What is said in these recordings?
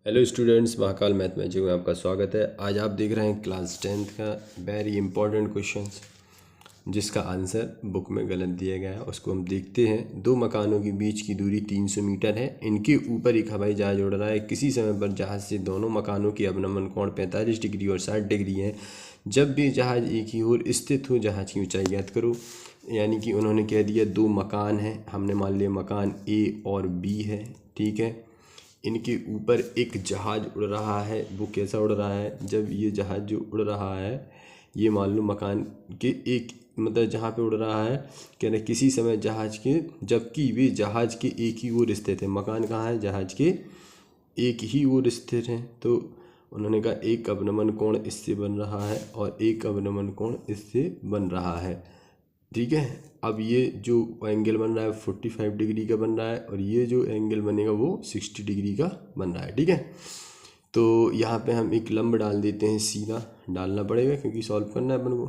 Hello students, Mahakal mathematics में आपका स्वागत है। आज आप देख रहे हैं क्लास 10th का वेरी इंपॉर्टेंट क्वेश्चंस जिसका आंसर बुक में गलत दिया गया है। उसको हम देखते हैं। दो मकानों के बीच की दूरी 300 मीटर है। इनके ऊपर एक हवाई जहाज उड़ रहा है। किसी समय पर जहाज से दोनों मकानों के अवनमन कोण 45 डिग्री और 60 डिग्री है। जब भी जहाज एक ही ओर स्थित हो, जहाज की ऊंचाई ज्ञात करो। यानी कि उन्होंने कह दिया दो मकान हैं, हमने मान लिया मकान ए और बी है, ठीक है। इनके ऊपर एक जहाज़ उड़ रहा है। वो कैसा उड़ रहा है? जब ये जहाज़ जो उड़ रहा है, ये मान लो मकान के एक मतलब जहाँ पे उड़ रहा है, कह रहे किसी समय जहाज़ के, जबकि वे जहाज़ के एक ही ओर स्थित है। मकान कहाँ है? जहाज़ के एक ही ओर स्थित है। तो उन्होंने कहा एक अवनमन कोण इससे बन रहा है और एक अवनमन कोण इससे बन रहा है, ठीक है। अब ये जो एंगल बन रहा है 45 डिग्री का बन रहा है और ये जो एंगल बनेगा वो 60 डिग्री का बन रहा है, ठीक है। तो यहाँ पे हम एक लंब डाल देते हैं, सीधा डालना पड़ेगा क्योंकि सॉल्व करना है अपन को।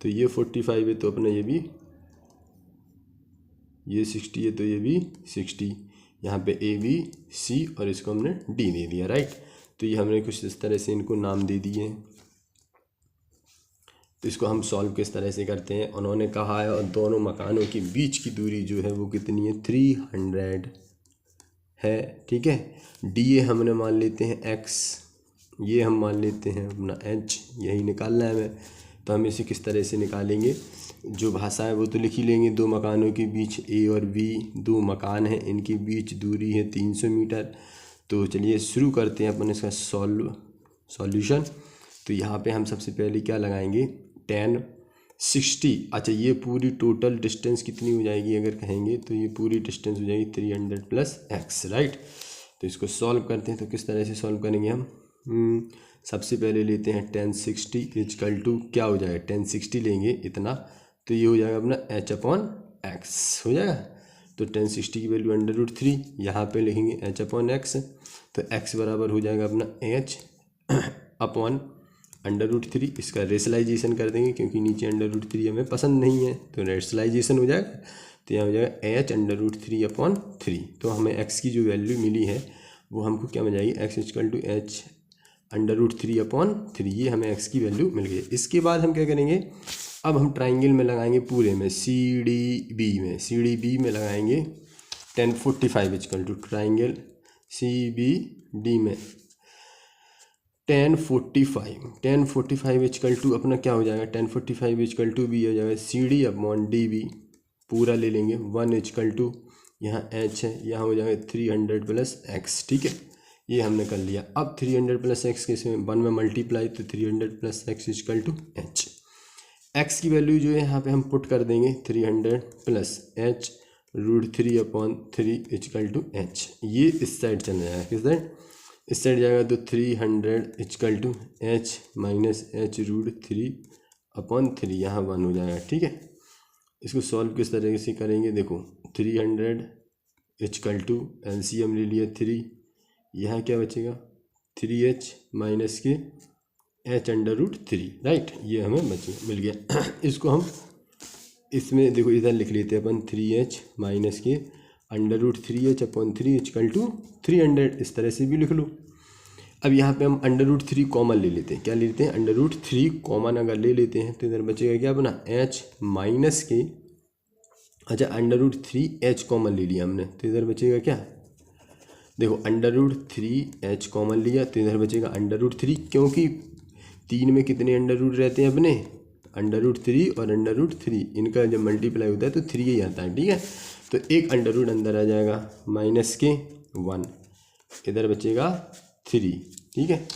तो ये 45 है तो अपना ये भी, ये 60 है तो ये भी 60। यहाँ पे ए बी सी और इसको हमने डी दे दिया, राइट। तो ये हमने कुछ इस तरह से इनको नाम दे दिए हैं। तो इसको हम सॉल्व किस तरह से करते हैं? उन्होंने कहा है और दोनों मकानों के बीच की दूरी जो है वो कितनी है? 300 है, ठीक है। डी ए हमने मान लेते हैं एक्स, ये हम मान लेते हैं अपना एच, यही निकालना है हमें। तो हम इसे किस तरह से निकालेंगे? जो भाषा है वो तो लिख ही लेंगे। दो मकानों के बीच ए और बी दो मकान हैं, इनके बीच दूरी है 300 मीटर। तो चलिए शुरू करते हैं अपन इसका सॉल्यूशन। तो यहाँ पे हम सबसे पहले क्या लगाएंगे? 10 60। अच्छा, ये पूरी टोटल डिस्टेंस कितनी हो जाएगी अगर कहेंगे? तो ये पूरी डिस्टेंस हो जाएगी 300 प्लस एक्स, राइट। तो इसको सॉल्व करते हैं। तो किस तरह से सॉल्व करेंगे हम? सबसे पहले लेते हैं 10 60 इजकल टू क्या हो जाएगा? 10 60 लेंगे इतना, तो ये हो जाएगा अपना एच अपॉन एक्स हो जाएगा। तो 10 60 की वैल्यू √3, यहाँ पे लिखेंगे एच अपॉन एक्स। तो एक्स बराबर हो जाएगा अपना एच अपॉन √3। इसका रेशलाइजेशन कर देंगे क्योंकि नीचे √3 हमें पसंद नहीं है, तो रेशलाइजेशन हो जाएगा। तो यहाँ हो जाएगा एच √3 अपॉन 3। तो हमें एक्स की जो वैल्यू मिली है वो हमको क्या मिल जाएगी? X equal to H √3 upon 3। ये हमें एक्स की वैल्यू मिल गई। इसके बाद हम क्या करेंगे? अब हम ट्राइंगल में लगाएंगे पूरे में, सी डी बी में लगाएंगे 10 45 equal to triangle C B D में 10 45 इक्वल टू अपना क्या हो जाएगा? 10 45 इक्वल टू बी हो जाएगा C D upon D B, पूरा ले लेंगे। 1 इक्वल टू यहाँ एच है, यहाँ हो जाएगा 300 प्लस एक्स, ठीक है। ये हमने कर लिया। अब 300 प्लस एक्स के इसमें 1 में मल्टीप्लाई, तो 300 plus X equal to H. X की वैल्यू जो है यहाँ पे हम पुट कर देंगे 300 plus H √3 upon 3 equal to H. ये इस साइड चला जाएगा, किस साइड? इस साइड जाएगा। तो 300 equal to H minus H √3 upon 3, यहाँ 1 हो जाएगा, ठीक है। इसको सॉल्व किस तरीके से करेंगे? देखो 300 इक्वल टू एलसीएम ले लिया 3, यहाँ क्या बचेगा? 3h माइनस के h √3, राइट। ये हमें मिल गया। इसको हम इसमें देखो इधर लिख लेते हैं अपन 3h माइनस के √3h अपॉन 3 इक्वल टू 300, इस तरह से भी लिख लो। अब यहाँ पे हम √3 कॉमन ले लेते हैं। क्या लेते हैं? √3 कॉमन अगर ले लेते हैं तो इधर बचेगा क्या अपना? h माइनस के, अच्छा √3h कॉमन ले लिया हमने, तो इधर बचेगा क्या? देखो √3h कॉमन लिया तो इधर बचेगा √3, क्योंकि 3 में कितने अंडर रूट रहते हैं अपने? √3 और √3, इनका जब मल्टीप्लाई होता है तो 3 ही आता है, ठीक है। तो एक अंडर रूट अंदर आ जाएगा माइनस के 1, इधर बचेगा 3, ठीक है।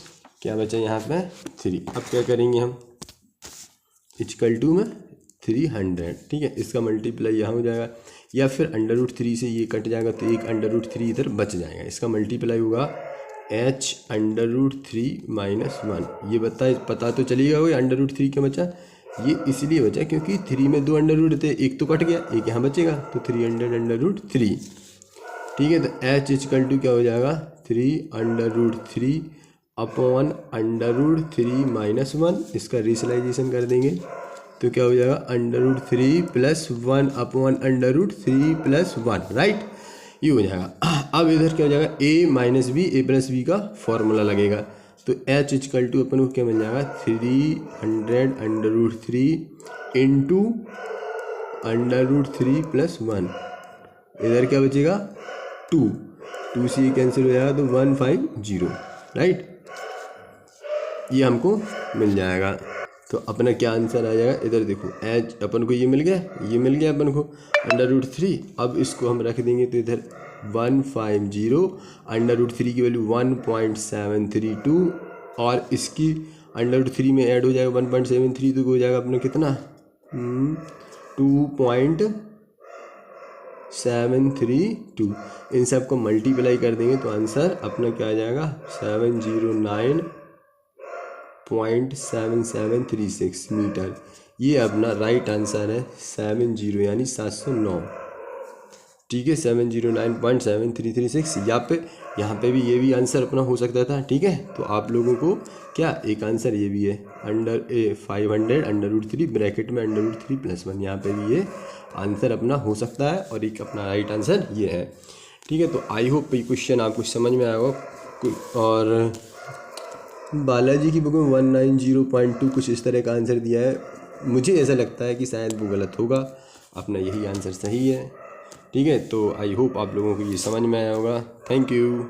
क्या बचा यहाँ पे? 3। अब क्या करेंगे हम? इक्वल टू में 300, ठीक है। इसका मल्टीप्लाई यहाँ हो जाएगा, या फिर √3 से ये कट जाएगा तो एक √3 इधर बच जाएगा। इसका मल्टीप्लाई होगा h √3 माइनस 1। ये पता तो चलिएगा वो √3 क्यों बचा? ये इसलिए बचा क्योंकि 3 में 2 अंडर रूट थे, एक तो कट गया, एक यहाँ बचेगा, तो 300 √3, ठीक है। तो h इक्वल टू क्या हो जाएगा? 3 अपॉन √3 माइनस 1। इसका रेशलाइजेशन कर देंगे तो क्या हो जाएगा? √3 प्लस 1 अपॉन √3 प्लस 1, राइट। ये हो जाएगा। अब इधर क्या हो जाएगा, a minus B A plus B का फॉर्मूला लगेगा, तो h इजकल टू अपन को क्या मिल जाएगा 300√3 इंटू √3 प्लस 1। इधर क्या बचेगा 2 से ये कैंसिल हो जाएगा तो 150, राइट, ये हमको मिल जाएगा। तो अपना क्या आंसर आ जाएगा, इधर देखो एच अपन को ये मिल गया अपन को √3। अब इसको हम रख देंगे तो इधर 150, √3 की वैल्यू 1.732 और इसकी √3 में ऐड हो जाएगा 1.73, तो हो जाएगा अपना कितना 2.732। इन सब को मल्टीप्लाई कर देंगे तो आंसर अपना क्या आ जाएगा 709.7736 मीटर। ये अपना राइट आंसर है 70 यानी 709, ठीक है 709.7336। यहाँ पे भी ये भी आंसर अपना हो सकता था, ठीक है। तो आप लोगों को क्या एक आंसर ये भी है 500 √3 ब्रैकेट में √3 प्लस 1, यहाँ पे भी ये आंसर अपना हो सकता है और एक अपना राइट आंसर ये है, ठीक है। तो आई होप ये क्वेश्चन आपको समझ में आएगा। और बालाजी की बुक में 190.2 कुछ इस तरह का आंसर दिया है, मुझे ऐसा लगता है कि शायद वो गलत होगा, अपना यही आंसर सही है, ठीक है। तो आई होप आप लोगों को ये समझ में आया होगा। Thank you.